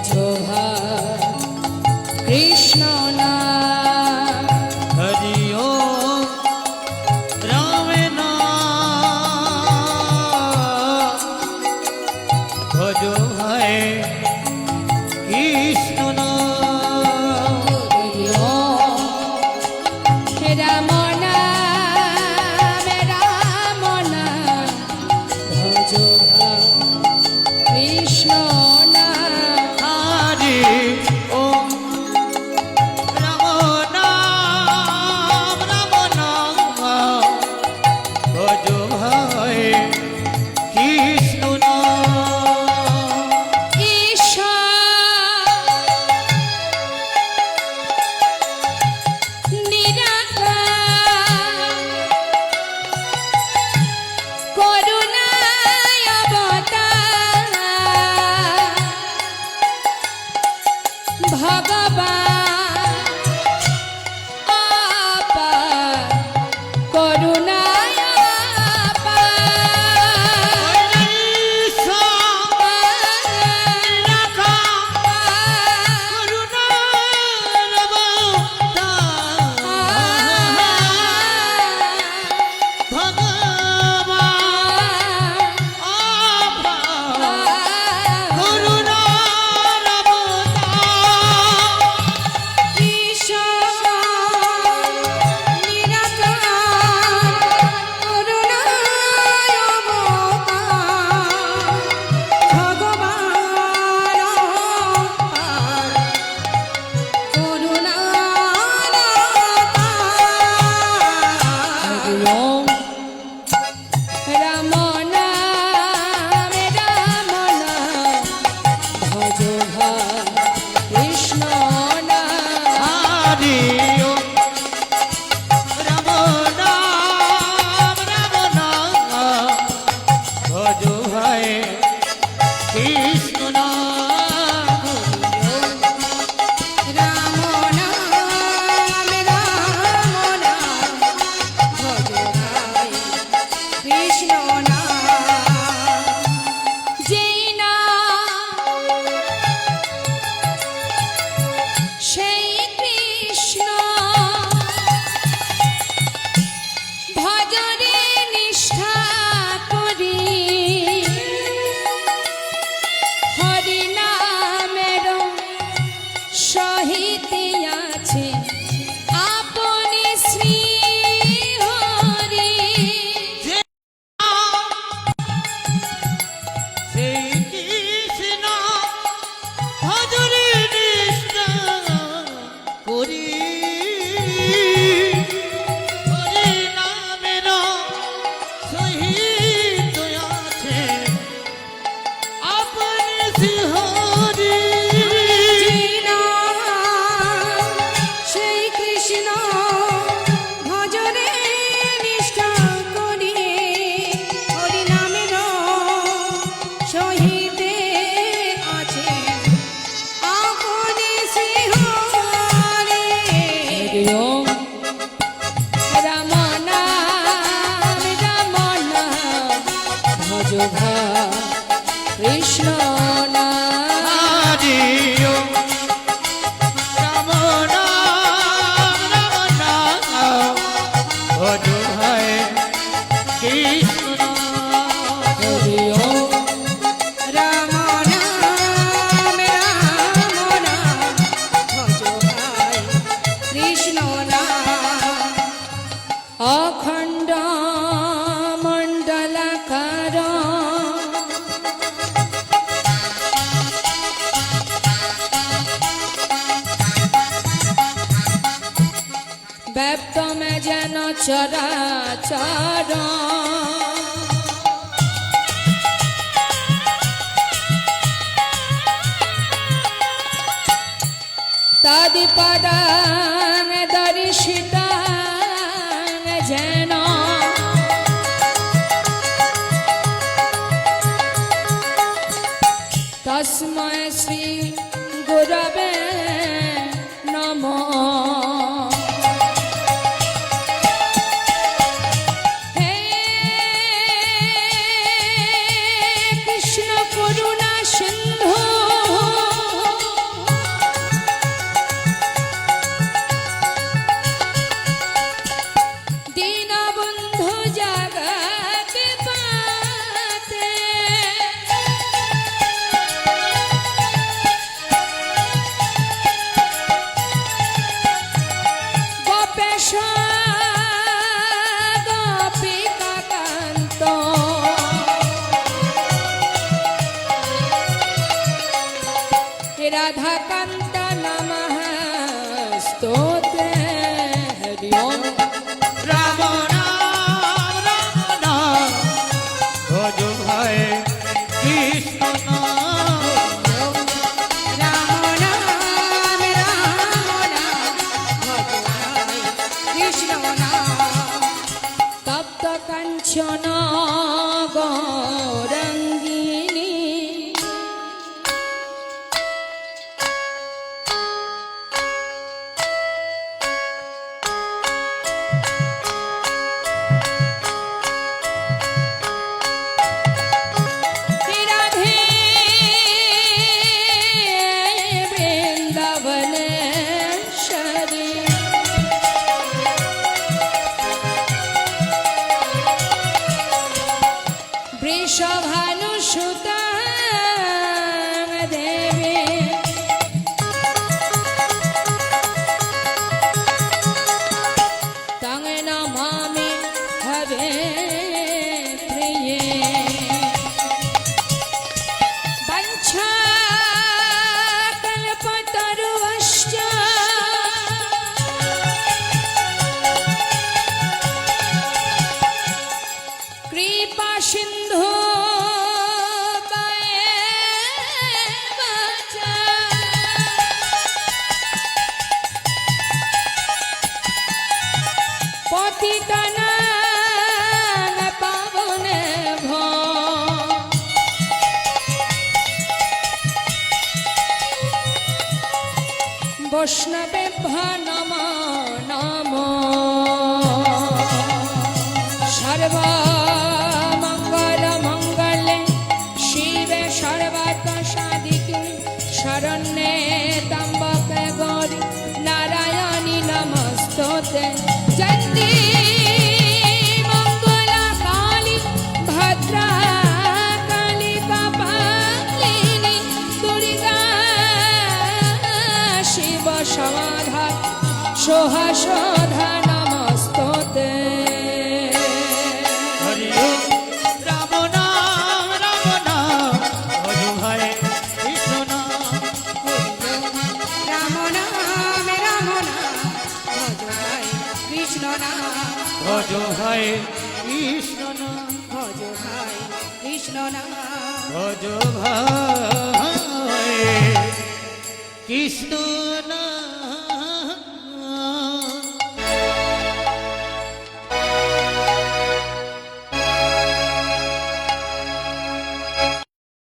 ভজো কৃষ্ণ নাম হরি ওম রাম নাম ভজো হয় কৃষ্ণ নাম হরি ওম রাম নাম রাম নাম ভজো কৃষ্ণ নাম হরি ওম রাম নাম ভজো হয় কৃষ্ণ নাম ঈশ্বর নিরাকার করুণায় অবতার ভগবান অপার করুণায় রাম নাম রাম নাম ভজো কৃষ্ণ নাম হরি ওম রাম নাম ভজো হয় কৃষ্ণ নাম রাম নাম রাম নাম ভজো কৃষ্ণ নাম যেই নাম সেই কৃষ্ণ ভজরে নিষ্ঠা করি হরি নামের সহিত আছে আপনি শ্রী হরি সেই কৃষ্ণ ভজরে নিষ্ঠা করি হরি নামের সহিত আছে আপনি শ্রী হরি সেই কৃষ্ণ ভজরে নিষ্ঠা করি হরি নামের সহিতে আছে আপনি শ্রী হরি ওম রাম নাম ভজো কৃষ্ণ নাম হরি ওম রাম নাম ভজো হয় কৃষ্ণ নাম হরি ওম রাম নাম ভজো কৃষ্ণ নাম অখণ্ড মণ্ডলাকার ব্যাপ্তমে যেন চরাচর তদিপদাং দর্শিতাং যেন তস্মৈ শ্রী গুরবে নমঃ হে কৃষ্ণ করুণা সিন্ধু রাধাকান্ত নমঃ স্তোত্রে হরি ওম রাম নাম ভজ ভাই কৃষ্ণ নাম রাম নাম কৃষ্ণ নাম তপ্ত কাঞ্চন গৌরঙ্গিনী রাধে বৃন্দাবনেশ্বরী বৃষভানুসুতা দেবী তং নমামি হরে প্রিয়ে বঞ্ছাকল্পতরুশ্চ কৃপা সিন্ধু পতিতানাং পাবনেভ্যো বৈষ্ণবেভ্যো নমো নমো সর্বমঙ্গলমঙ্গলে শিবে সর্বার্থসাধিকে শরণ্যে ত্র্যম্বকে গৌরী নারায়ণী নমস্তুতে জয়ন্তি মঙ্গলা কালী ভদ্রা কালী কপালিনী দুর্গা শিব সমাধা সোহা নমস্তুতে হরি ওম রাম নাম ভজ ভাই কৃষ্ণ নাম রাম নাম ভজ ভাই কৃষ্ণ নাম ভজ ভাই কৃষ্ণ নাম ভজ ভাই কৃষ্ণ নাম ভজ ভাই কৃষ্ণ